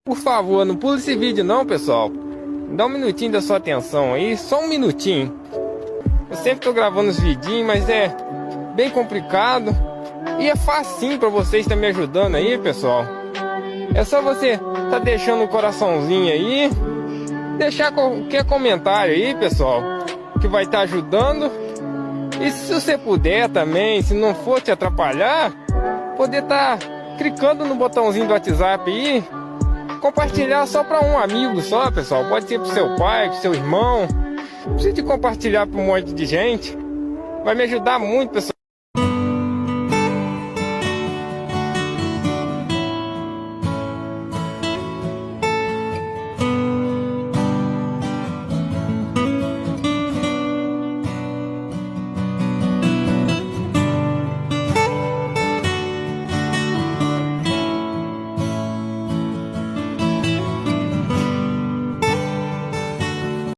Por favor, não pula esse vídeo não, pessoal. Dá um minutinho da sua atenção aí, só um minutinho. Eu sempre tô gravando os vidinhos, mas é bem complicado. E é facinho pra vocês estar me ajudando aí, pessoal. É só você tá deixando um coraçãozinho aí, deixar qualquer comentário aí, pessoal, que vai estar ajudando. E se você puder também, se não for te atrapalhar, poder estar clicando no botãozinho do WhatsApp aí, compartilhar só para um amigo só, pessoal. Pode ser pro seu pai, pro seu irmão. Não precisa de compartilhar para um monte de gente. Vai me ajudar muito, pessoal.